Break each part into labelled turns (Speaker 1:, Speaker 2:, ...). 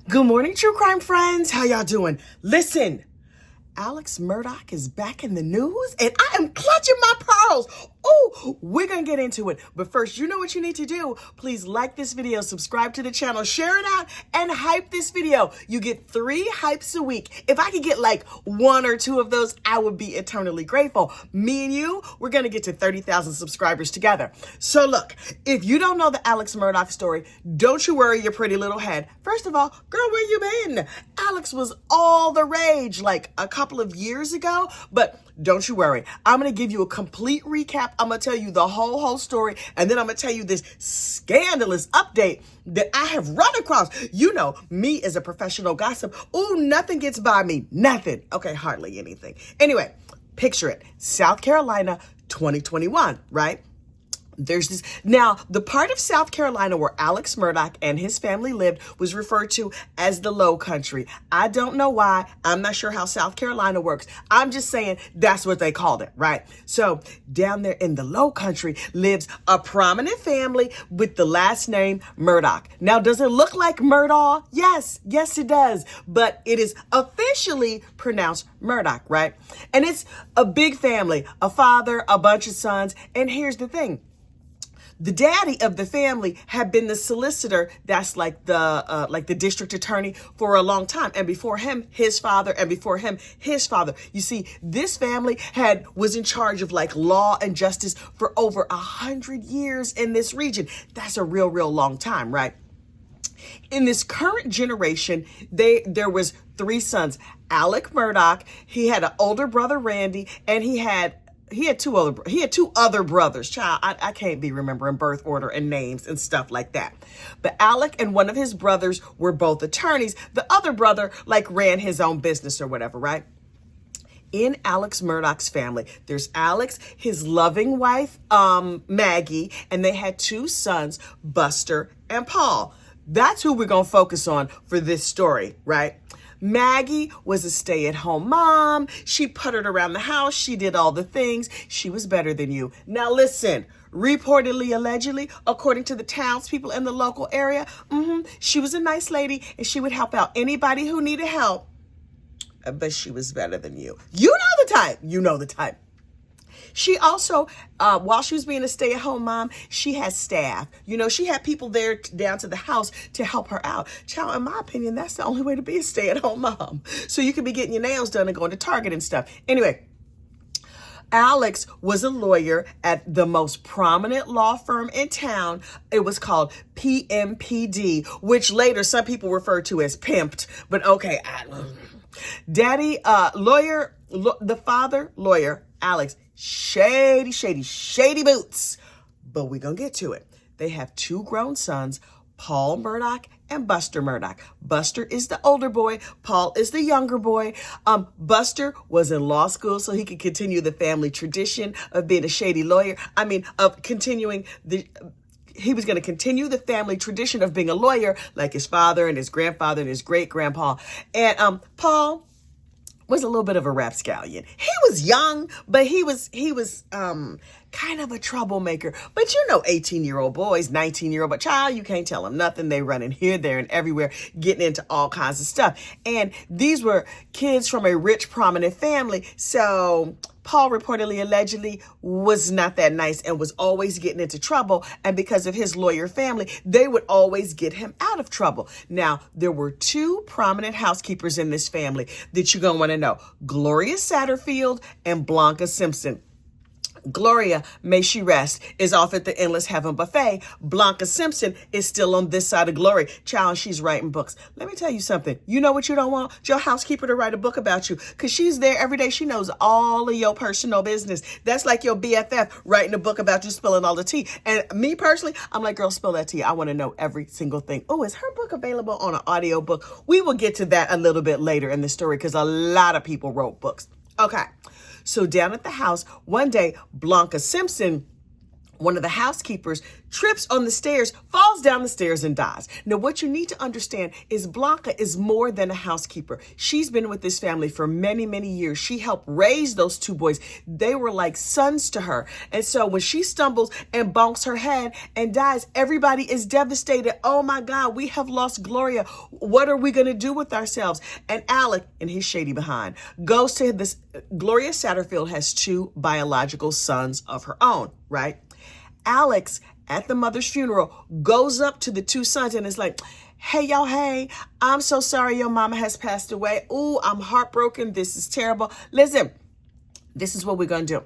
Speaker 1: Good morning, true crime friends. How y'all doing? Listen, Alex Murdaugh is back in the news and I am clutching my pearls. Oh, we're going to get into it. But first, you know what you need to do. Please like this video, subscribe to the channel, share it out, and hype this video. You get 3 hypes a week. If I could get like 1 or 2 of those, I would be eternally grateful. Me and you, we're going to get to 30,000 subscribers together. So look, if you don't know the Alex Murdaugh story, don't you worry your pretty little head. First of all, girl, where you been? Alex was all the rage like a couple of years ago, but don't you worry. I'm going to give you a complete recap. I'm going to tell you the whole story, and then I'm going to tell you this scandalous update that I have run across. You know, me as a professional gossip. Ooh, nothing gets by me. Nothing. Okay, hardly anything. Anyway, picture it. South Carolina, 2021, right? There's this. Now, the part of South Carolina where Alex Murdaugh and his family lived was referred to as the Low Country. I don't know why. I'm not sure how South Carolina works. I'm just saying that's what they called it, right? So down there in the Low Country lives a prominent family with the last name Murdaugh. Now, does it look like Murdaugh? Yes, it does. But it is officially pronounced Murdaugh, right? And it's a big family, a father, a bunch of sons. And here's the thing. The daddy of the family had been the solicitor, that's like the district attorney for a long time. And before him, his father, and before him, his father. You see, this family was in charge of like law and justice for over 100 years in this region. That's a real long time, right? In this current generation, there was 3 sons. Alec Murdaugh, he had an older brother, Randy, and he had 2 other brothers. Child, I can't be remembering birth order and names and stuff like that. But Alec and one of his brothers were both attorneys. The other brother like ran his own business or whatever, right? In Alex Murdaugh's family, there's Alex, his loving wife, Maggie, and they had 2 sons, Buster and Paul. That's who we're going to focus on for this story, right? Maggie was a stay-at-home mom. She puttered around the house. She did all the things. She was better than you. Now listen, reportedly, allegedly, according to the townspeople in the local area, she was a nice lady and she would help out anybody who needed help. But she was better than you. You know the type. You know the type. She also, while she was being a stay-at-home mom, she had staff. You know, she had people there down to the house to help her out. Child, in my opinion, that's the only way to be a stay-at-home mom. So you could be getting your nails done and going to Target and stuff. Anyway, Alex was a lawyer at the most prominent law firm in town. It was called PMPD, which later some people refer to as pimped. But okay, daddy, lawyer, the father, lawyer, Alex, shady boots. But we're going to get to it. They have 2 grown sons, Paul Murdaugh and Buster Murdaugh. Buster is the older boy. Paul is the younger boy. Buster was in law school so he could continue the family tradition of being a shady lawyer. He was going to continue the family tradition of being a lawyer like his father and his grandfather and his great-grandpa. And Paul was a little bit of a rapscallion. He was young, but he was kind of a troublemaker. But you know, 18-year-old boys, 19-year-old, but child, you can't tell them nothing. They running here, there, and everywhere, getting into all kinds of stuff. And these were kids from a rich, prominent family. So Paul reportedly, allegedly, was not that nice and was always getting into trouble. And because of his lawyer family, they would always get him out of trouble. Now, there were 2 prominent housekeepers in this family that you're going to want to know. Gloria Satterfield and Blanca Simpson. Gloria, may she rest, is off at the Endless Heaven Buffet. Blanca Simpson is still on this side of glory. Child, she's writing books. Let me tell you something. You know what you don't want? Your housekeeper to write a book about you, because she's there every day. She knows all of your personal business. That's like your BFF writing a book about you spilling all the tea. And me personally, I'm like, girl, spill that tea. I want to know every single thing. Oh, is her book available on an audio book? We will get to that a little bit later in the story because a lot of people wrote books. Okay. So down at the house, one day, Blanca Simpson one of the housekeepers trips on the stairs, falls down the stairs, and dies. Now, what you need to understand is Blanca is more than a housekeeper. She's been with this family for many, many years. She helped raise those two boys. They were like sons to her. And so when she stumbles and bonks her head and dies, everybody is devastated. Oh my God, we have lost Gloria. What are we going to do with ourselves? And Alec, in his shady behind, goes to this. Gloria Satterfield has two biological sons of her own, right? Alex, at the mother's funeral, goes up to the two sons and is like, hey, y'all, hey, I'm so sorry your mama has passed away. Ooh, I'm heartbroken. This is terrible. Listen, this is what we're going to do.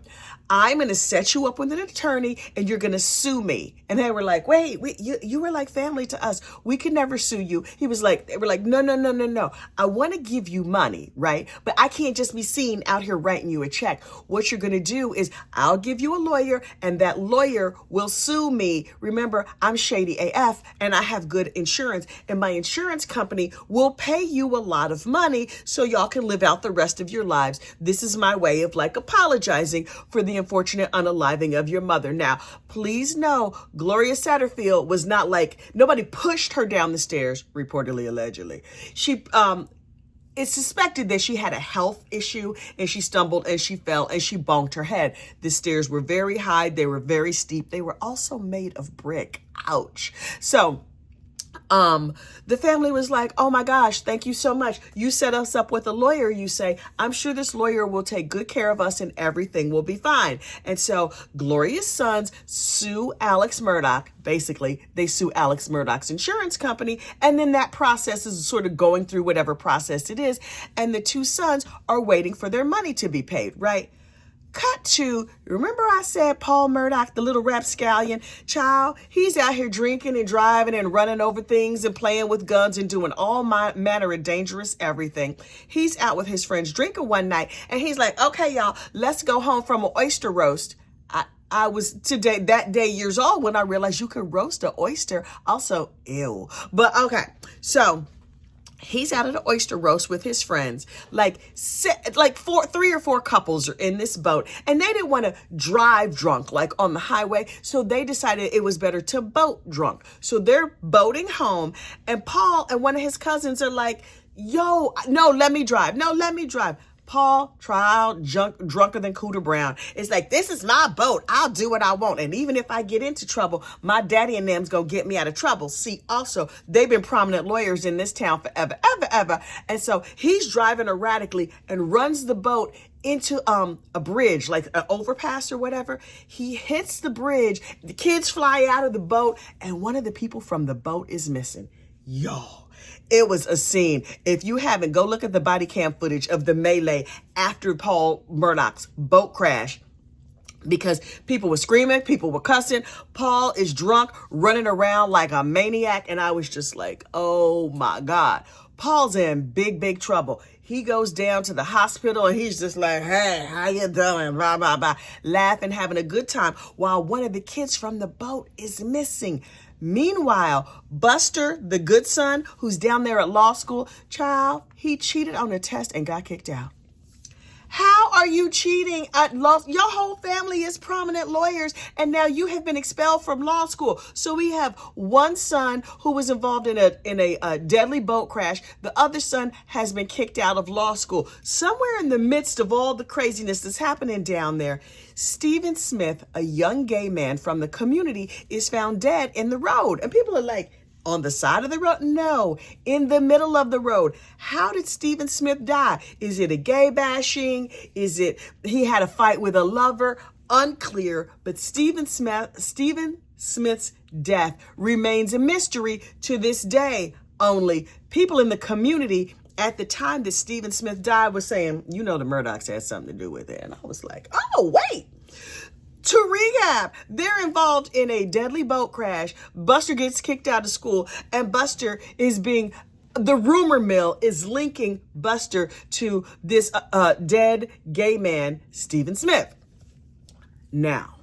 Speaker 1: I'm going to set you up with an attorney and you're going to sue me. And they were like, wait, you were like family to us. We could never sue you. They were like, no. I want to give you money, right? But I can't just be seen out here writing you a check. What you're going to do is I'll give you a lawyer and that lawyer will sue me. Remember, I'm shady AF and I have good insurance and my insurance company will pay you a lot of money so y'all can live out the rest of your lives. This is my way of like apologizing for the unfortunate unaliving of your mother. Now, please know, Gloria Satterfield was not like, nobody pushed her down the stairs, reportedly, allegedly. It's suspected that she had a health issue and she stumbled and she fell and she bonked her head. The stairs were very high. They were very steep. They were also made of brick. Ouch. So, the family was like, oh my gosh, thank you so much. You set us up with a lawyer, you say. I'm sure this lawyer will take good care of us and everything will be fine. And so Gloria's sons sue Alex Murdaugh. Basically, they sue Alex Murdaugh's insurance company. And then that process is sort of going through whatever process it is. And the two sons are waiting for their money to be paid, right? Cut to, remember I said Paul Murdaugh, the little rapscallion child, he's out here drinking and driving and running over things and playing with guns and doing all manner of dangerous everything. He's out with his friends drinking one night and he's like, okay, y'all, let's go home from an oyster roast. I was that day years old when I realized you could roast an oyster. Also, ew. But okay, so he's out at an oyster roast with his friends. Three or four couples are in this boat and they didn't want to drive drunk like on the highway. So they decided it was better to boat drunk. So they're boating home and Paul and one of his cousins are like, yo, no, let me drive. No, let me drive. Paul, drunker than Cooter Brown. It's like, this is my boat. I'll do what I want. And even if I get into trouble, my daddy and them's going to get me out of trouble. See, also, they've been prominent lawyers in this town forever, ever. And so he's driving erratically and runs the boat into a bridge, like an overpass or whatever. He hits the bridge. The kids fly out of the boat and one of the people from the boat is missing. Y'all. It was a scene. If you haven't, go look at the body cam footage of the melee after Paul Murdaugh's boat crash because people were screaming, people were cussing. Paul is drunk, running around like a maniac. And I was just like, oh my God, Paul's in big, big trouble. He goes down to the hospital and he's just like, hey, how you doing? Blah, blah, blah, laughing, having a good time while one of the kids from the boat is missing. Meanwhile, Buster, the good son, who's down there at law school, child, he cheated on a test and got kicked out. How are you cheating at law? Your whole family is prominent lawyers, and now you have been expelled from law school. So we have one son who was involved in a deadly boat crash. The other son has been kicked out of law school. Somewhere in the midst of all the craziness that's happening down there, Stephen Smith, a young gay man from the community, is found dead in the road. And people are like, on the side of the road? No, in the middle of the road. How did Stephen Smith die? Is it a gay bashing? Is it he had a fight with a lover? Unclear, but Stephen Smith's death remains a mystery to this day. Only people in the community at the time that Stephen Smith died was saying, you know, the Murdaughs had something to do with it. And I was like, oh, wait. To recap, they're involved in a deadly boat crash. Buster gets kicked out of school and Buster is the rumor mill is linking Buster to this dead gay man, Stephen Smith. Now,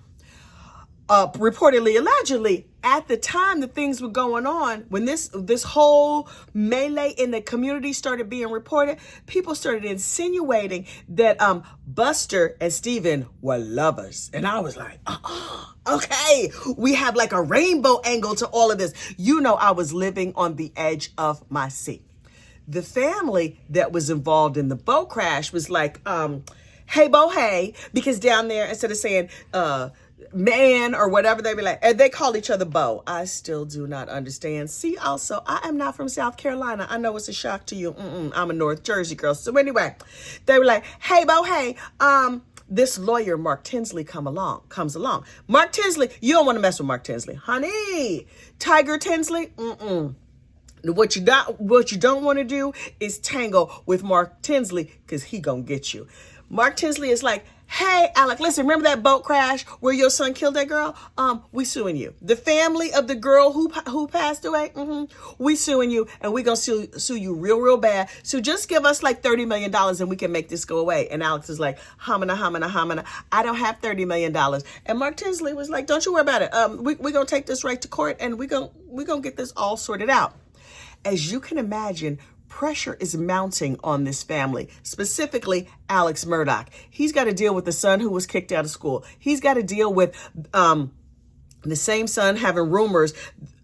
Speaker 1: reportedly, allegedly, At the time that things were going on, when this whole melee in the community started being reported, people started insinuating that Buster and Steven were lovers. And I was like, okay, we have like a rainbow angle to all of this. You know, I was living on the edge of my seat. The family that was involved in the boat crash was like, hey, Bo, hey, because down there, instead of saying, man or whatever, they be like, and they call each other Bo. I still do not understand. See, also, I am not from South Carolina. I know it's a shock to you. I'm a North Jersey girl. So anyway, they were like, hey, Bo, hey, this lawyer, Mark Tinsley, comes along. Mark Tinsley, you don't want to mess with Mark Tinsley. Honey, Tiger Tinsley, What you don't want to do is tangle with Mark Tinsley, because he gonna get you. Mark Tinsley is like, hey, Alec, listen, remember that boat crash where your son killed that girl? We suing you. The family of the girl who passed away, we suing you, and we gonna sue you real bad. So just give us like $30 million and we can make this go away. And Alex is like, hamana. I don't have $30 million. And Mark Tinsley was like, don't you worry about it. We gonna take this right to court, and we gonna get this all sorted out. As you can imagine, pressure is mounting on this family, specifically Alex Murdaugh. He's got to deal with the son who was kicked out of school. He's got to deal with the same son having rumors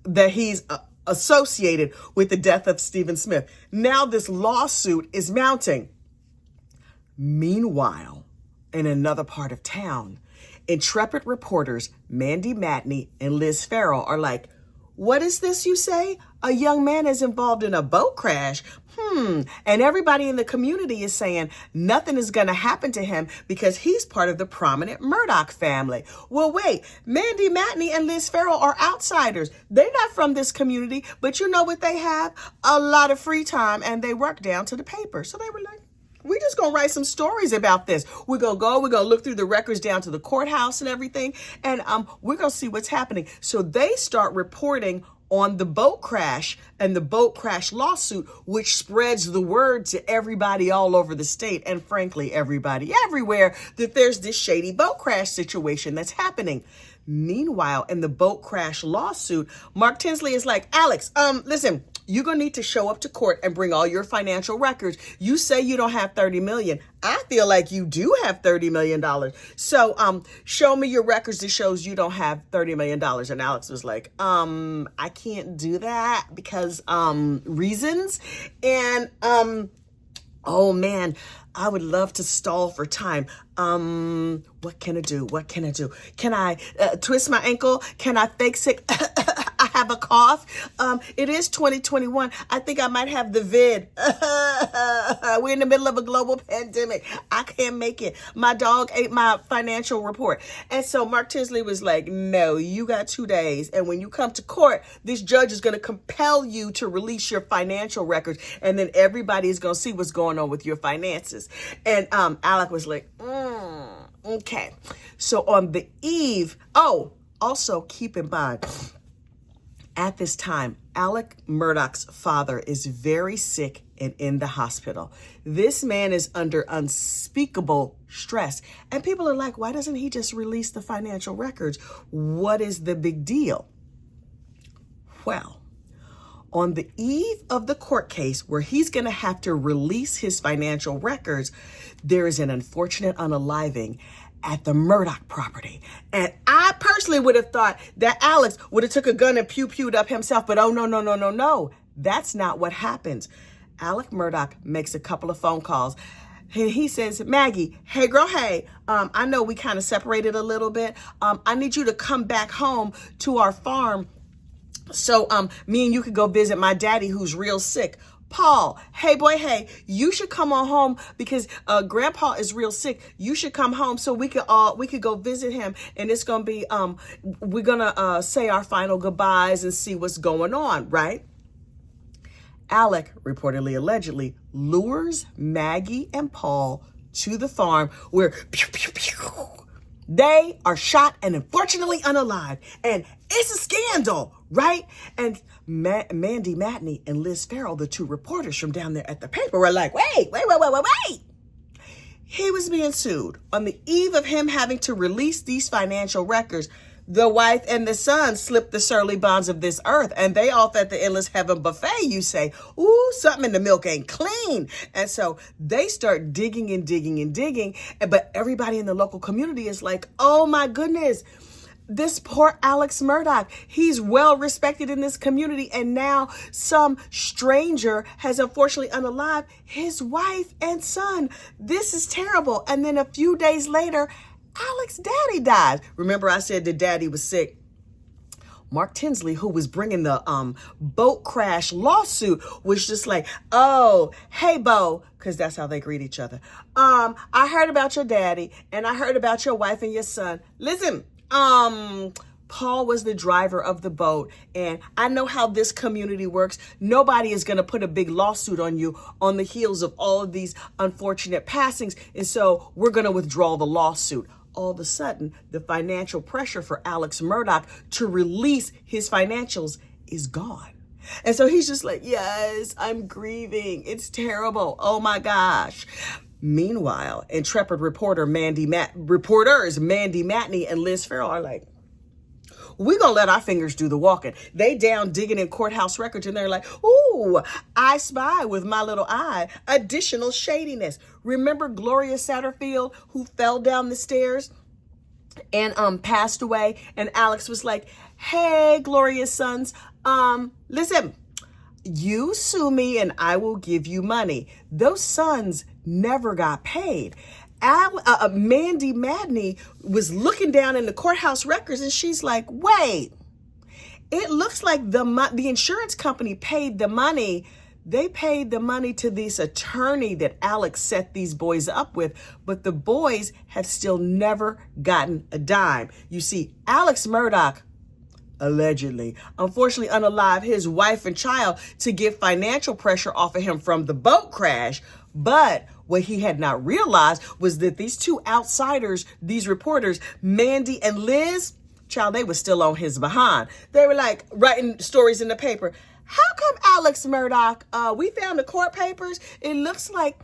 Speaker 1: that he's associated with the death of Stephen Smith. Now this lawsuit is mounting. Meanwhile, in another part of town, intrepid reporters Mandy Matney and Liz Farrell are like, what is this you say? A young man is involved in a boat crash. And everybody in the community is saying nothing is going to happen to him because he's part of the prominent Murdaugh family. Well, wait, Mandy Matney and Liz Farrell are outsiders. They're not from this community, but you know what they have? A lot of free time, and they work down to the paper. So they were like, we're just going to write some stories about this. We're going to look through the records down to the courthouse and everything, and we're going to see what's happening. So they start reporting on the boat crash and the boat crash lawsuit, which spreads the word to everybody all over the state, and frankly, everybody everywhere, that there's this shady boat crash situation that's happening. Meanwhile, in the boat crash lawsuit, Mark Tinsley is like, Alex, listen, you're going to need to show up to court and bring all your financial records. You say you don't have $30 million. I feel like you do have $30 million. So show me your records that shows you don't have $30 million. And Alex was like, I can't do that because reasons. And oh man, I would love to stall for time. What can I do? Can I twist my ankle? Can I fake sick? I have a cough. It is 2021. I think I might have the vid. We're in the middle of a global pandemic. I can't make it. My dog ate my financial report. And so Mark Tinsley was like, no, you got 2 days. And when you come to court, this judge is going to compel you to release your financial records. And then everybody is going to see what's going on with your finances. And Alec was like, okay. So on the eve, also keep in mind, at this time, Alec Murdaugh's father is very sick and in the hospital. This man is under unspeakable stress. And people are like, why doesn't he just release the financial records? What is the big deal? Well, on the eve of the court case where he's going to have to release his financial records, there is an unfortunate unaliving at the Murdaugh property. And I personally would have thought that Alex would have took a gun and pew-pewed up himself, but oh, no. That's not what happens. Alec Murdaugh makes a couple of phone calls. He says, Maggie, hey girl, hey, I know we kind of separated a little bit. I need you to come back home to our farm so me and you could go visit my daddy who's real sick. Paul, hey boy, hey, you should come on home because grandpa is real sick. You should come home so we could go visit him, and it's gonna be we're gonna say our final goodbyes and see what's going on, right? Alec reportedly, allegedly, lures Maggie and Paul to the farm where they are shot and unfortunately unalived, and it's a scandal, right? And Mandy Matney and Liz Farrell, the two reporters from down there at the paper, were like, wait. He was being sued on the eve of him having to release these financial records. the wife and the son slipped the surly bonds of this earth, and they off at the endless heaven buffet. You say, ooh, something in the milk ain't clean. And so they start digging and digging and digging. But everybody in the local community is like, oh my goodness, this poor Alex Murdaugh, he's well respected in this community. And now some stranger has unfortunately unalived his wife and son. This is terrible. And then a few days later, Alex's daddy dies. Remember I said the daddy was sick? Mark Tinsley, who was bringing the boat crash lawsuit, was just like, oh, hey, Bo, because that's how they greet each other. I heard about your daddy, and I heard about your wife and your son. Listen, Paul was the driver of the boat, and I know how this community works. Nobody is going to put a big lawsuit on you on the heels of all of these unfortunate passings, and so we're going to withdraw the lawsuit. All of a sudden, the financial pressure for Alex Murdaugh to release his financials is gone. And so he's just like, yes, I'm grieving. It's terrible. Oh my gosh. Meanwhile, intrepid reporters Mandy Matney and Liz Farrell are like, we're going to let our fingers do the walking. They down digging in courthouse records, and they're like, ooh, I spy with my little eye additional shadiness. Remember Gloria Satterfield, who fell down the stairs and passed away? And Alex was like, hey, Gloria's sons, listen, you sue me and I will give you money. Those sons never got paid. Mandy Madney was looking down in the courthouse records, and she's like, wait, it looks like the insurance company paid the money. They paid the money to this attorney that Alex set these boys up with, but the boys have still never gotten a dime. You see, Alex Murdaugh allegedly, unfortunately unalive his wife and child to get financial pressure off of him from the boat crash. But what he had not realized was that these two outsiders, these reporters, Mandy and Liz, child, they were still on his behind. They were like writing stories in the paper. How come Alex Murdaugh, we found the court papers. It looks like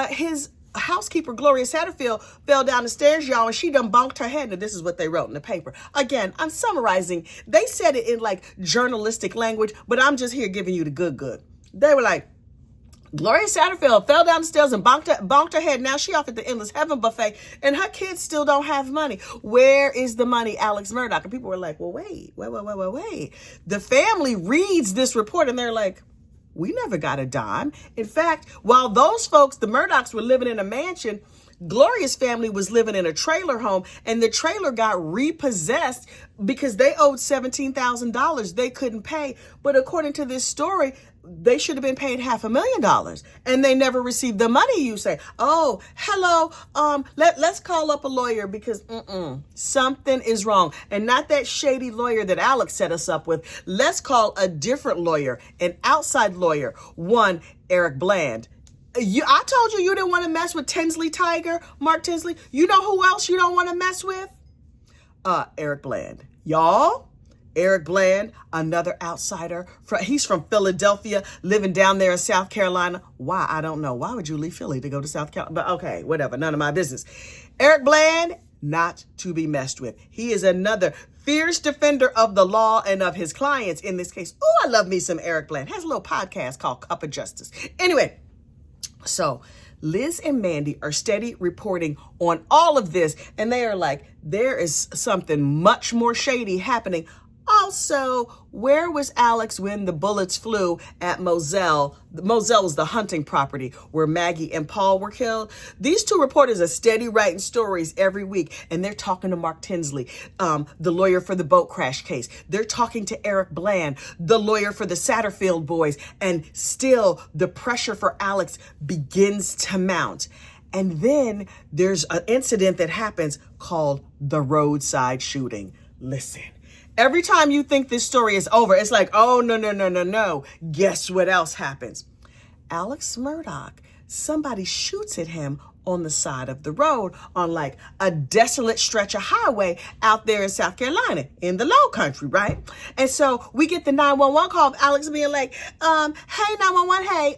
Speaker 1: his housekeeper, Gloria Satterfield, fell down the stairs, y'all, and she done bonked her head. And this is what they wrote in the paper. Again, I'm summarizing. They said it in like journalistic language, but I'm just here giving you the good. They were like, Gloria Satterfield fell down the stairs and bonked her head. Now she off at the Endless Heaven buffet, and her kids still don't have money. Where is the money, Alex Murdaugh? And people were like, well, wait. The family reads this report, and they're like, we never got a dime. In fact, while those folks, the Murdaughs, were living in a mansion, Gloria's family was living in a trailer home, and the trailer got repossessed because they owed $17,000 they couldn't pay. But according to this story, they should have been paid $500,000, and they never received the money. You say, oh, hello, let's call up a lawyer because something is wrong. And not that shady lawyer that Alex set us up with. Let's call a different lawyer, an outside lawyer, one Eric Bland. I told you didn't want to mess with Tinsley Tiger, Mark Tinsley. You know who else you don't want to mess with? Eric Bland. Y'all, Eric Bland, another outsider. He's from Philadelphia, living down there in South Carolina. Why? I don't know. Why would you leave Philly to go to South Carolina? But okay, whatever. None of my business. Eric Bland, not to be messed with. He is another fierce defender of the law and of his clients in this case. Oh, I love me some Eric Bland. Has a little podcast called Cup of Justice. Anyway, so Liz and Mandy are steady reporting on all of this, and they are like, there is something much more shady happening. Also, where was Alex when the bullets flew at Moselle? Moselle was the hunting property where Maggie and Paul were killed. These two reporters are steady writing stories every week, and they're talking to Mark Tinsley, the lawyer for the boat crash case. They're talking to Eric Bland, the lawyer for the Satterfield boys, and still the pressure for Alex begins to mount. And then there's an incident that happens called the roadside shooting. Listen. Every time you think this story is over, it's like, oh, no. Guess what else happens? Alex Murdaugh somebody shoots at him on the side of the road on like a desolate stretch of highway out there in South Carolina in the low country, right? And so we get the 911 call of Alex being like, hey, 911, hey,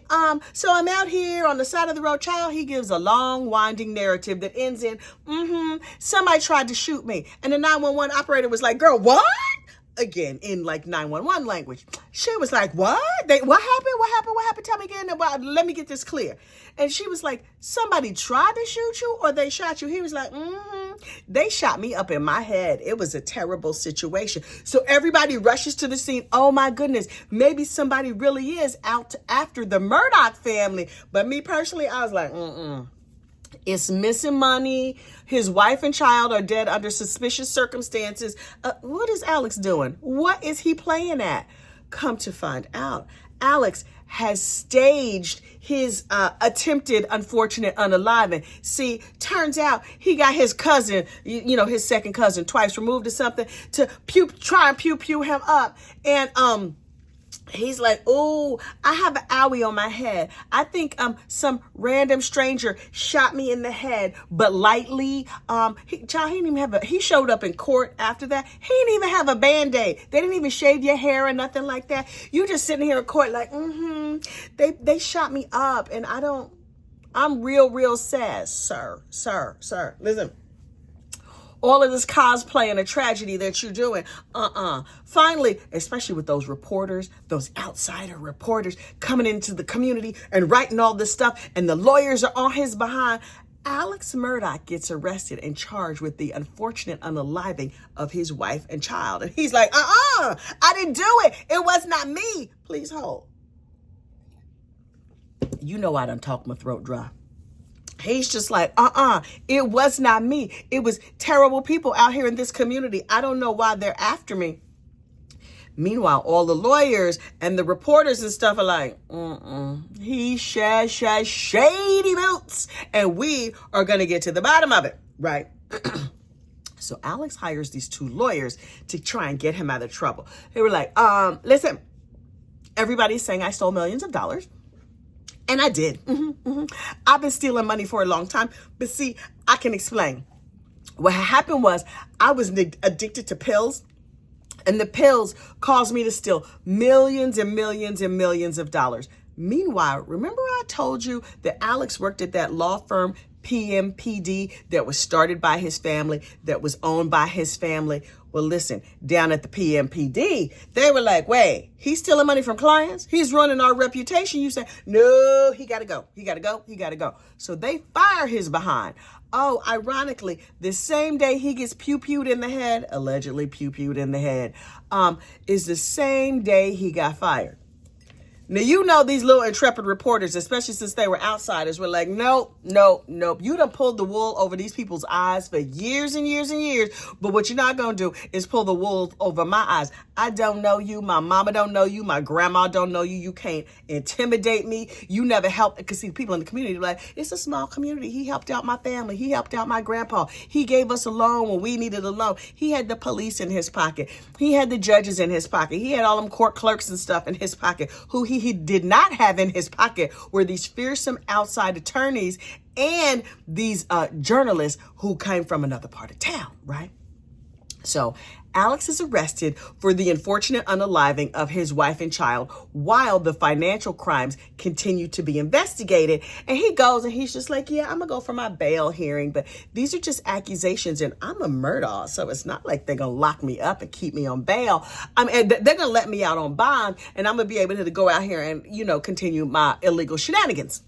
Speaker 1: so I'm out here on the side of the road. Child, he gives a long winding narrative that ends in, somebody tried to shoot me. And the 911 operator was like, girl, what? Again, in like 911 language. She was like, what? What happened? What happened? What happened? Tell me again. Let me get this clear. And she was like, somebody tried to shoot you or they shot you? He was like, they shot me up in my head. It was a terrible situation. So everybody rushes to the scene. Oh my goodness. Maybe somebody really is out after the Murdaugh family. But me personally, I was like, It's missing money. His wife and child are dead under suspicious circumstances. What is Alex doing? What is he playing at? Come to find out, Alex has staged his attempted unfortunate unaliving. See, turns out he got his cousin, his second cousin, twice removed or something, to try and pew him up. And he's like, oh, I have an owie on my head. I think some random stranger shot me in the head, but lightly. He showed up in court after that. He didn't even have a Band-Aid. They didn't even shave your hair or nothing like that. You just sitting here in court like, they shot me up and I'm real sad, sir. Listen. All of this cosplay and a tragedy that you're doing. Finally, especially with those reporters, those outsider reporters coming into the community and writing all this stuff, and the lawyers are on his behind. Alex Murdaugh gets arrested and charged with the unfortunate unaliving of his wife and child. And he's like, I didn't do it. It was not me. Please hold. You know I done talked my throat dry. He's just like, it was not me. It was terrible people out here in this community. I don't know why they're after me. Meanwhile, all the lawyers and the reporters and stuff are like, he shady boots. And we are going to get to the bottom of it, right? So Alex hires these two lawyers to try and get him out of trouble. They were like, listen, everybody's saying I stole millions of dollars. And I did. I've been stealing money for a long time. But see, I can explain. What happened was I was addicted to pills. And the pills caused me to steal millions and millions and millions of dollars. Meanwhile, remember I told you that Alex worked at that law firm, PMPD, that was started by his family, that was owned by his family? Well, listen, down at the PMPD, they were like, wait, he's stealing money from clients? He's running our reputation. You say, no, he got to go. He got to go. He got to go. So they fire his behind. Oh, ironically, the same day he gets pew-pewed in the head, allegedly pew-pewed in the head, is the same day he got fired. Now, you know, these little intrepid reporters, especially since they were outsiders, were like, nope. You done pulled the wool over these people's eyes for years and years and years. But what you're not going to do is pull the wool over my eyes. I don't know you. My mama don't know you. My grandma don't know you. You can't intimidate me. You never helped. Because see, people in the community are like, it's a small community. He helped out my family. He helped out my grandpa. He gave us a loan when we needed a loan. He had the police in his pocket. He had the judges in his pocket. He had all them court clerks and stuff in his pocket. Who he did not have in his pocket were these fearsome outside attorneys and these journalists who came from another part of town, right? So Alex is arrested for the unfortunate unaliving of his wife and child while the financial crimes continue to be investigated. And he goes and he's just like, yeah, I'm going to go for my bail hearing. But these are just accusations and I'm a Murdaugh. So it's not like they're going to lock me up and keep me on bail. They're going to let me out on bond and I'm going to be able to go out here and, continue my illegal shenanigans.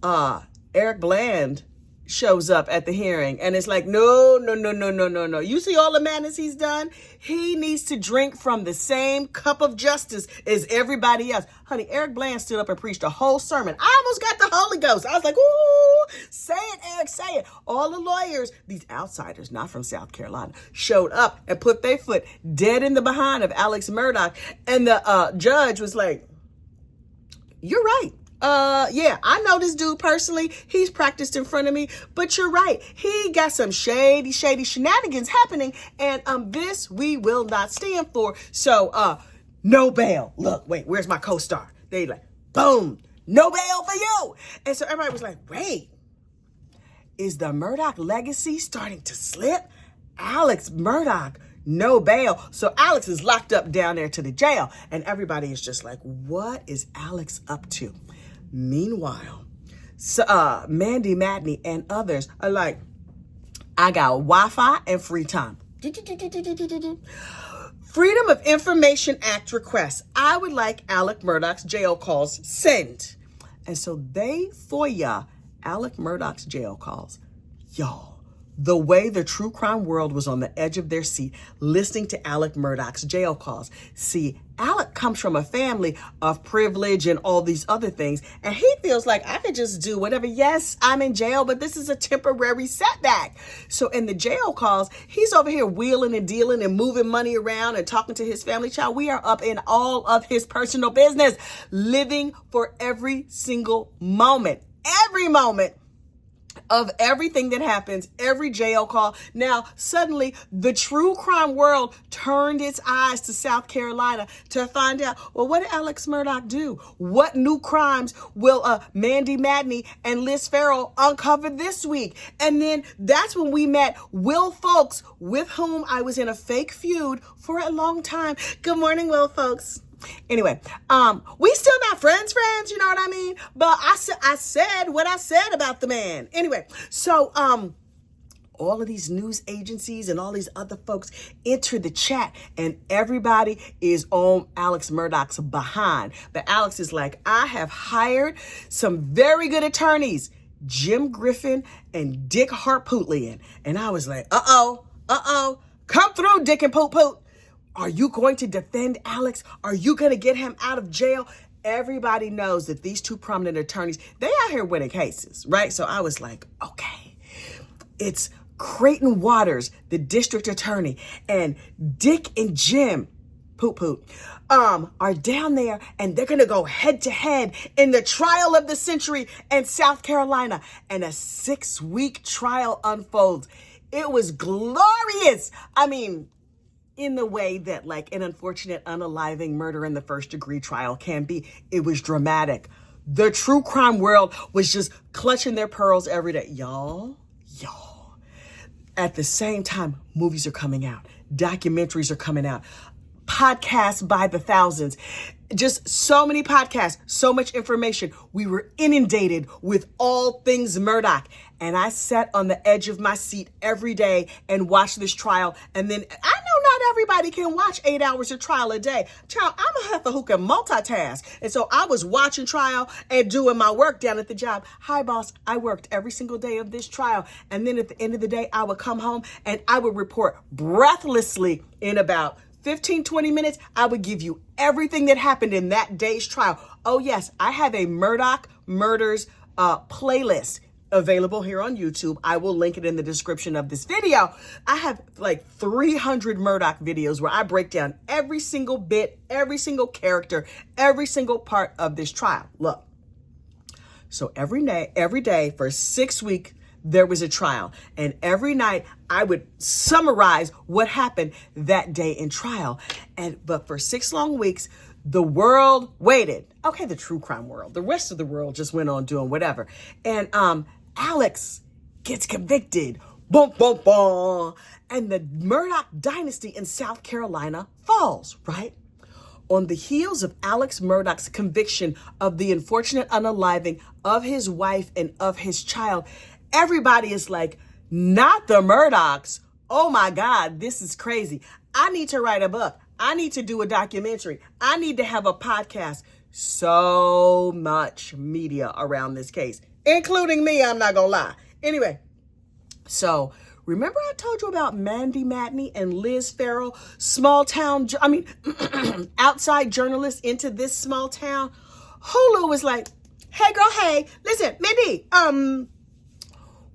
Speaker 1: Eric Bland shows up at the hearing and it's like, no. You see all the madness he's done? He needs to drink from the same cup of justice as everybody else. Honey, Eric Bland stood up and preached a whole sermon. I almost got the Holy Ghost. I was like, ooh, say it, Eric, say it. All the lawyers, these outsiders, not from South Carolina, showed up and put their foot dead in the behind of Alex Murdaugh. And the judge was like, you're right. Yeah, I know this dude personally. He's practiced in front of me, but you're right. He got some shady shenanigans happening. And this we will not stand for. So, no bail. Look, wait, where's my co-star? They like, boom, No bail for you. And so everybody was like, wait, is the Murdaugh legacy starting to slip? Alex Murdaugh, no bail. So Alex is locked up down there to the jail. And everybody is just like, what is Alex up to? Meanwhile, Mandy Madney and others are like, I got Wi-Fi and free time. Freedom of Information Act request. I would like Alec Murdaugh's jail calls sent. And so they FOIA Alec Murdaugh's jail calls. Y'all, the way the true crime world was on the edge of their seat listening to Alec Murdaugh's jail calls. See, Alec comes from a family of privilege and all these other things, and he feels like I could just do whatever. Yes, I'm in jail, but this is a temporary setback. So in the jail calls, he's over here wheeling and dealing and moving money around and talking to his family. Child, we are up in all of his personal business, living for every single moment of everything that happens, every jail call. Now, suddenly, the true crime world turned its eyes to South Carolina to find out, well, what did Alex Murdaugh do? What new crimes will Mandy Madney and Liz Farrell uncover this week? And then that's when we met Will Folks, with whom I was in a fake feud for a long time. Good morning, Will Folks. Anyway, we still not friends, you know what I mean? But I said what I said about the man. Anyway, so all of these news agencies and all these other folks enter the chat, and everybody is on Alex Murdaugh's behind. But Alex is like, I have hired some very good attorneys, Jim Griffin and Dick Harpootlian. And I was like, come through, Dick and Poot Poot. Are you going to defend Alex? Are you going to get him out of jail? Everybody knows that these two prominent attorneys, they out here winning cases, right? So I was like, okay, it's Creighton Waters, the district attorney, and Dick and Jim, Poot Poot, are down there, and they're going to go head to head in the trial of the century in South Carolina. And a 6-week trial unfolds. It was glorious. I mean, in the way that like an unfortunate unaliving murder in the first degree trial can be. It was dramatic. The true crime world was just clutching their pearls every day. Y'all. At the same time, movies are coming out. Documentaries are coming out. Podcasts by the thousands. Just so many podcasts, so much information. We were inundated with all things Murdaugh. And I sat on the edge of my seat every day and watched this trial. And then I know not everybody can watch 8 hours of trial a day. Child, I'm a heifer who can multitask. And so I was watching trial and doing my work down at the job. Hi, boss. I worked every single day of this trial. And then at the end of the day, I would come home and I would report breathlessly in about 15, 20 minutes, I would give you everything that happened in that day's trial. Oh, yes, I have a Murdaugh Murders playlist available here on YouTube. I will link it in the description of this video. I have like 300 Murdaugh videos where I break down every single bit, every single character, every single part of this trial. Look, so every day for 6 weeks, there was a trial. And every night I would summarize what happened that day in trial. But for 6 long weeks, the world waited. Okay, the true crime world. The rest of the world just went on doing whatever. And Alex gets convicted. Boom, boom, boom. And the Murdaugh dynasty in South Carolina falls, right? On the heels of Alex Murdaugh's conviction of the unfortunate unaliving of his wife and of his child, everybody is like, not the Murdaughs. Oh my God, this is crazy. I need to write a book. I need to do a documentary. I need to have a podcast. So much media around this case, including me, I'm not gonna lie. Anyway, so remember I told you about Mandy Madney and Liz Farrell, outside journalists into this small town? Hulu was like, hey girl, hey, listen, Mindy,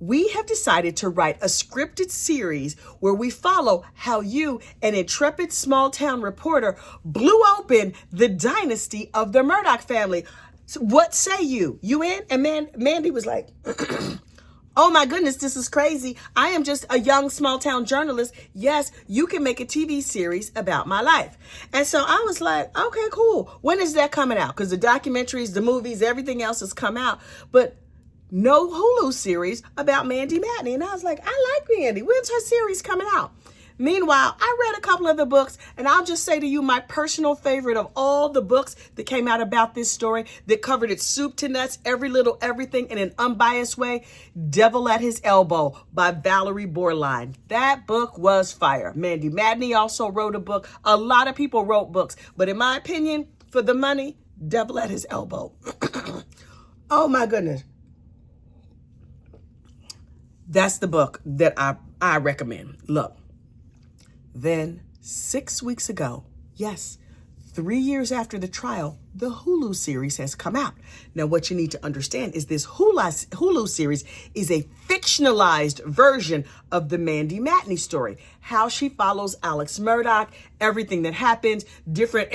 Speaker 1: we have decided to write a scripted series where we follow how you, an intrepid small town reporter, blew open the dynasty of the Murdaugh family. So what say you? You in? And Mandy was like, oh my goodness, this is crazy. I am just a young small town journalist. Yes, you can make a TV series about my life. And so I was like, okay, cool. When is that coming out? Because the documentaries, the movies, everything else has come out. But no Hulu series about Mandy Matney. And I was like, I like Mandy. When's her series coming out? Meanwhile, I read a couple of the books, and I'll just say to you, my personal favorite of all the books that came out about this story that covered it soup to nuts, every little everything in an unbiased way, Devil at His Elbow by Valerie Borline. That book was fire. Mandy Matney also wrote a book. A lot of people wrote books, but in my opinion, for the money, Devil at His Elbow. Oh my goodness. That's the book that I recommend. Look. Then 6 weeks ago, yes, 3 years after the trial, the Hulu series has come out. Now, what you need to understand is this Hulu series is a fictionalized version of the Mandy Matney story. How she follows Alex Murdaugh, everything that happens, different.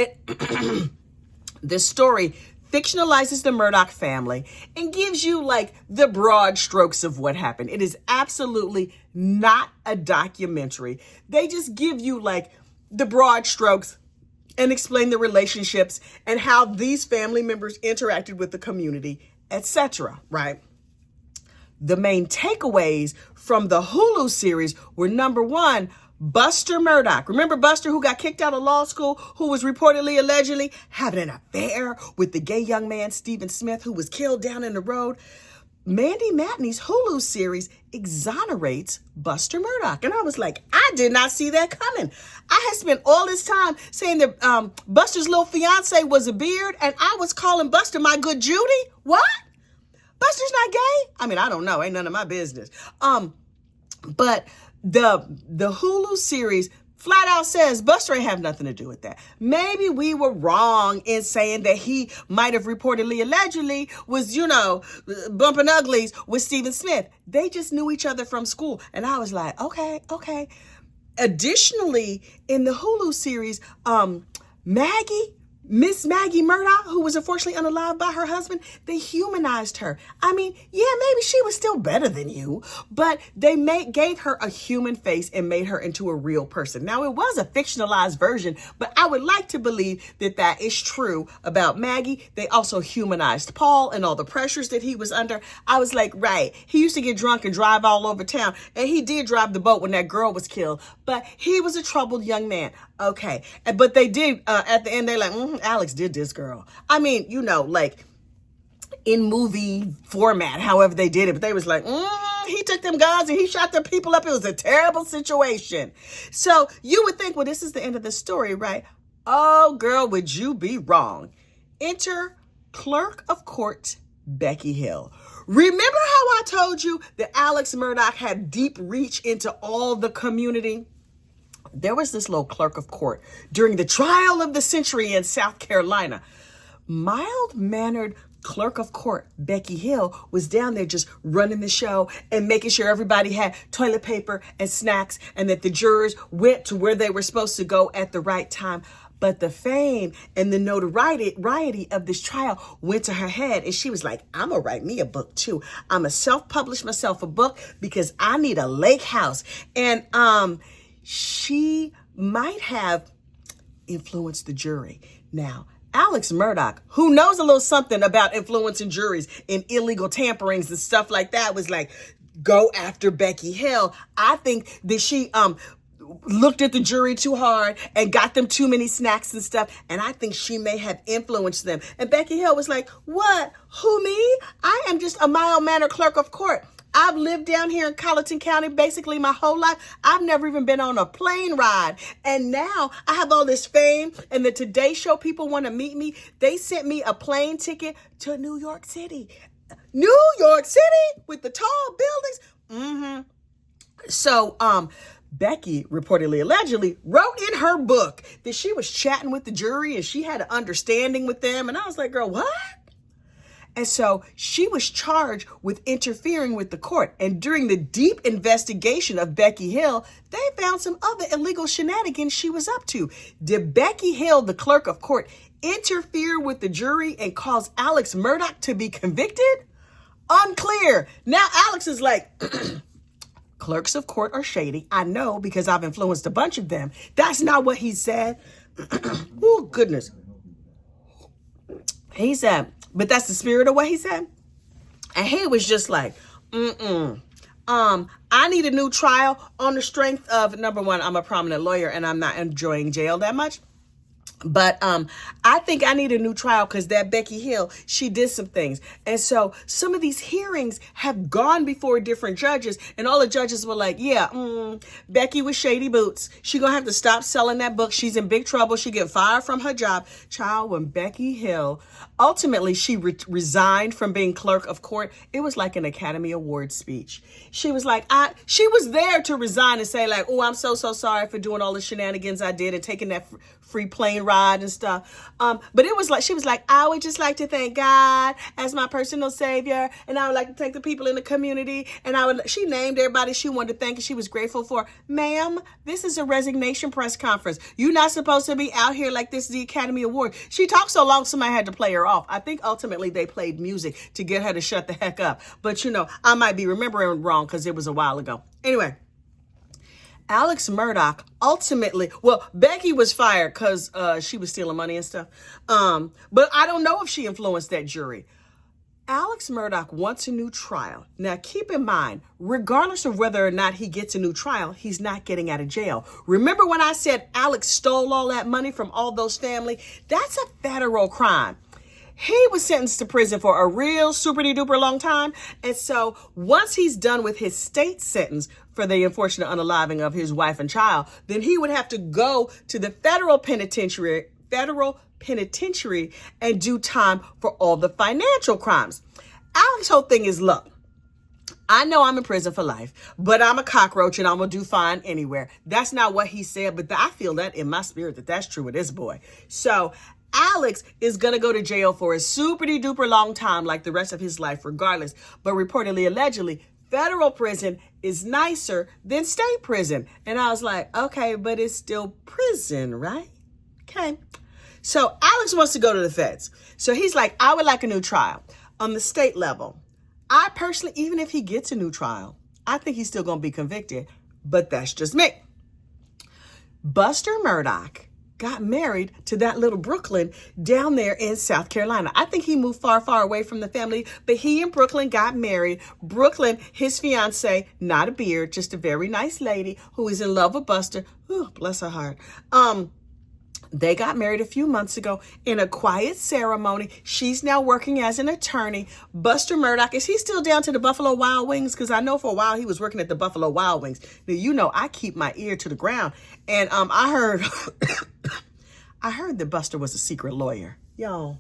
Speaker 1: This story fictionalizes the Murdaugh family and gives you like the broad strokes of what happened. It is absolutely not a documentary. They just give you like the broad strokes and explain the relationships and how these family members interacted with the community, etc. Right? The main takeaways from the Hulu series were, number one, Buster Murdaugh. Remember Buster, who got kicked out of law school, who was reportedly, allegedly having an affair with the gay young man, Stephen Smith, who was killed down in the road? Mandy Matney's Hulu series exonerates Buster Murdaugh. And I was like, I did not see that coming. I had spent all this time saying that Buster's little fiance was a beard, and I was calling Buster my good Judy. What? Buster's not gay? I mean, I don't know. Ain't none of my business. But the Hulu series flat out says Buster ain't have nothing to do with that. Maybe we were wrong in saying that he might have reportedly, allegedly was, bumping uglies with Stephen Smith. They just knew each other from school. And I was like, okay. Additionally, in the Hulu series, Miss Maggie Murdaugh, who was unfortunately unalived by her husband, they humanized her. I mean, yeah, maybe she was still better than you, but they gave her a human face and made her into a real person. Now, it was a fictionalized version, but I would like to believe that that is true about Maggie. They also humanized Paul and all the pressures that he was under. I was like, right, he used to get drunk and drive all over town, and he did drive the boat when that girl was killed, but he was a troubled young man. Okay, but they did, at the end, they're like, Alex did this, girl. I mean, like in movie format, however they did it, but they was like, he took them guns and he shot them people up. It was a terrible situation. So you would think, well, this is the end of the story, right? Oh, girl, would you be wrong? Enter Clerk of Court Becky Hill. Remember how I told you that Alex Murdaugh had deep reach into all the community? There was this little clerk of court during the trial of the century in South Carolina. Mild-mannered clerk of court Becky Hill was down there just running the show and making sure everybody had toilet paper and snacks and that the jurors went to where they were supposed to go at the right time. But the fame and the notoriety of this trial went to her head, and she was like, I'm going to write me a book too. I'm going to self-publish myself a book because I need a lake house. And she might have influenced the jury. Now, Alex Murdaugh, who knows a little something about influencing juries and illegal tamperings and stuff like that, was like, go after Becky Hill. I think that she looked at the jury too hard and got them too many snacks and stuff, and I think she may have influenced them. And Becky Hill was like, what? Who, me? I am just a mild-mannered clerk of court. I've lived down here in Colleton County basically my whole life. I've never even been on a plane ride. And now I have all this fame, and the Today Show people want to meet me. They sent me a plane ticket to New York City. New York City with the tall buildings. So, Becky reportedly, allegedly wrote in her book that she was chatting with the jury and she had an understanding with them. And I was like, girl, what? And so she was charged with interfering with the court. And during the deep investigation of Becky Hill, they found some other illegal shenanigans she was up to. Did Becky Hill, the clerk of court, interfere with the jury and cause Alex Murdaugh to be convicted? Unclear. Now Alex is like, clerks of court are shady. I know because I've influenced a bunch of them. That's not what he said. Oh, goodness. He said, but that's the spirit of what he said. And he was just like, I need a new trial on the strength of, number one, I'm a prominent lawyer and I'm not enjoying jail that much. But I think I need a new trial because that Becky Hill, she did some things. And so some of these hearings have gone before different judges. And all the judges were like, yeah, Becky with shady boots. She going to have to stop selling that book. She's in big trouble. She get fired from her job. Child, when Becky Hill, ultimately, she resigned from being clerk of court. It was like an Academy Award speech. She was like, she was there to resign and say like, oh, I'm so sorry for doing all the shenanigans I did and taking that free plane ride and stuff. But it was like, she was like, I would just like to thank God as my personal savior. And I would like to thank the people in the community. And she named everybody she wanted to thank and she was grateful for. Ma'am, this is a resignation press conference. You're not supposed to be out here like this is the Academy Award. She talked so long, somebody had to play her off. I think ultimately they played music to get her to shut the heck up. But I might be remembering wrong because it was a while ago. Anyway. Alex Murdaugh ultimately, Becky was fired because she was stealing money and stuff. But I don't know if she influenced that jury. Alex Murdaugh wants a new trial. Now, keep in mind, regardless of whether or not he gets a new trial, he's not getting out of jail. Remember when I said Alex stole all that money from all those family? That's a federal crime. He was sentenced to prison for a real super-duper long time. And so once he's done with his state sentence for the unfortunate unaliving of his wife and child, then he would have to go to the federal penitentiary and do time for all the financial crimes. Alex's whole thing is, look, I know I'm in prison for life, but I'm a cockroach and I'm going to do fine anywhere. That's not what he said, but I feel that in my spirit that that's true with this boy. So Alex is going to go to jail for a super-duper long time, like the rest of his life, regardless. But reportedly, allegedly, federal prison is nicer than state prison. And I was like, okay, but it's still prison, right? Okay. So Alex wants to go to the feds. So he's like, I would like a new trial on the state level. I personally, even if he gets a new trial, I think he's still going to be convicted. But that's just me. Buster Murdaugh got married to that little Brooklyn down there in South Carolina. I think he moved far away from the family, but he and Brooklyn got married. Brooklyn, his fiance, not a beard, just a very nice lady who is in love with Buster. Ooh, bless her heart. They got married a few months ago in a quiet ceremony. She's now working as an attorney. Buster Murdaugh, is he still down to the Buffalo Wild Wings? Because I know for a while he was working at the Buffalo Wild Wings. Now, I keep my ear to the ground. And I heard I heard that Buster was a secret lawyer. Y'all.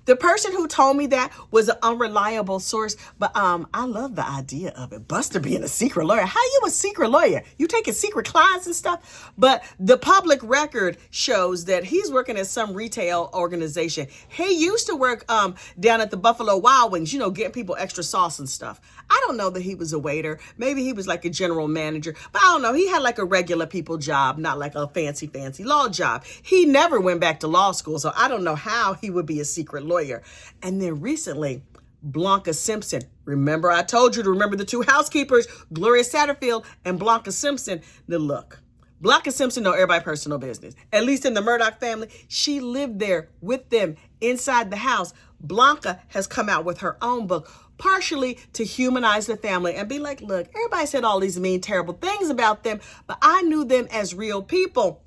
Speaker 1: The person who told me that was an unreliable source, but I love the idea of it. Buster being a secret lawyer. How you a secret lawyer? You taking secret clients and stuff? But the public record shows that he's working at some retail organization. He used to work down at the Buffalo Wild Wings, getting people extra sauce and stuff. I don't know that he was a waiter. Maybe he was like a general manager, but I don't know. He had like a regular people job, not like a fancy law job. He never went back to law school, so I don't know how he would be a secret lawyer. And then recently, Blanca Simpson. Remember, I told you to remember the two housekeepers, Gloria Satterfield and Blanca Simpson. Now look, Blanca Simpson know everybody's personal business. At least in the Murdaugh family, she lived there with them inside the house. Blanca has come out with her own book, partially to humanize the family and be like, look, everybody said all these mean, terrible things about them, but I knew them as real people.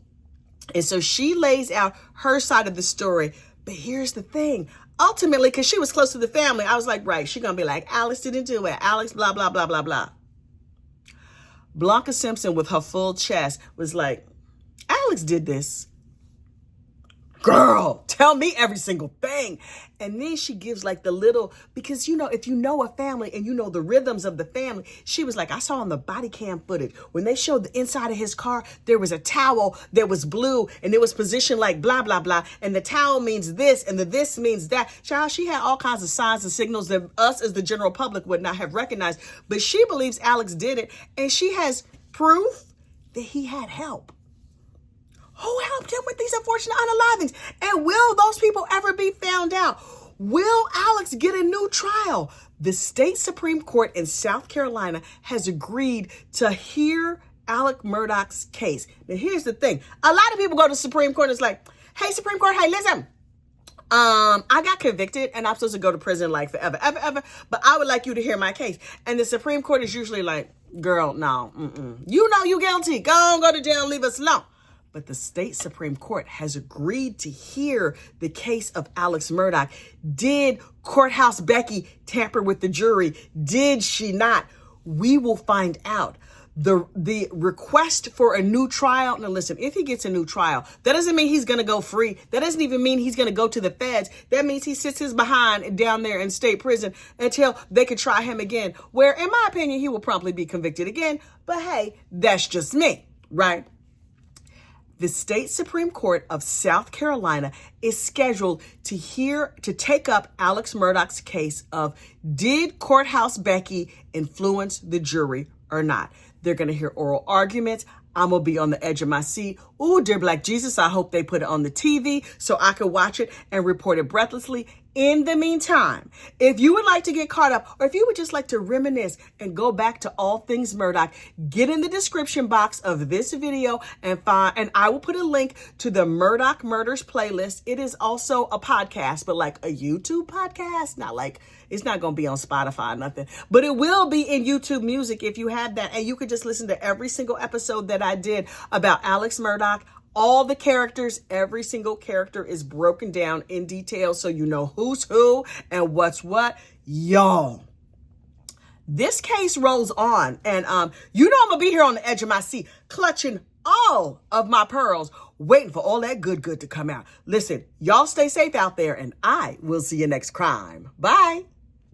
Speaker 1: And so she lays out her side of the story. But here's the thing. Ultimately, because she was close to the family, I was like, right, she's going to be like, Alex didn't do it. Alex, blah, blah, blah, blah, blah. Blanca Simpson, with her full chest, was like, Alex did this. Girl, tell me every single thing. And then she gives like the little, because if you know a family and you know the rhythms of the family, she was like, I saw on the body cam footage, when they showed the inside of his car, there was a towel that was blue and it was positioned like blah, blah, blah. And the towel means this and the this means that. Child, she had all kinds of signs and signals that us as the general public would not have recognized. But she believes Alex did it. And she has proof that he had help. Who helped him with these unfortunate unalivings? And will those people ever be found out? Will Alex get a new trial? The state Supreme Court in South Carolina has agreed to hear Alex Murdaugh's case. Now, here's the thing. A lot of people go to Supreme Court and it's like, hey, Supreme Court, hey, listen. I got convicted and I'm supposed to go to prison like forever, ever, but I would like you to hear my case. And the Supreme Court is usually like, girl, no, you know you guilty. Go to jail, leave us alone. But the state Supreme Court has agreed to hear the case of Alex Murdaugh. Did Courthouse Becky tamper with the jury? Did she not? We will find out. The request for a new trial. Now listen, if he gets a new trial, that doesn't mean he's going to go free. That doesn't even mean he's going to go to the feds. That means he sits his behind down there in state prison until they can try him again, where in my opinion, he will promptly be convicted again. But hey, that's just me, right? The state Supreme Court of South Carolina is scheduled to take up Alex Murdaugh's case of did Courthouse Becky influence the jury or not. They're going to hear oral arguments. I'm going to be on the edge of my seat. Ooh, dear Black Jesus, I hope they put it on the TV so I can watch it and report it breathlessly. In the meantime, if you would like to get caught up, or if you would just like to reminisce and go back to all things Murdaugh, get in the description box of this video and I will put a link to the Murdaugh Murders playlist. It is also a podcast, but like a YouTube podcast, not like, it's not going to be on Spotify or nothing, but it will be in YouTube Music if you have that. And you could just listen to every single episode that I did about Alex Murdaugh. All the characters, every single character is broken down in detail so you know who's who and what's what. Y'all, this case rolls on. And you know I'm going to be here on the edge of my seat, clutching all of my pearls, waiting for all that good to come out. Listen, y'all stay safe out there, and I will see you next crime. Bye.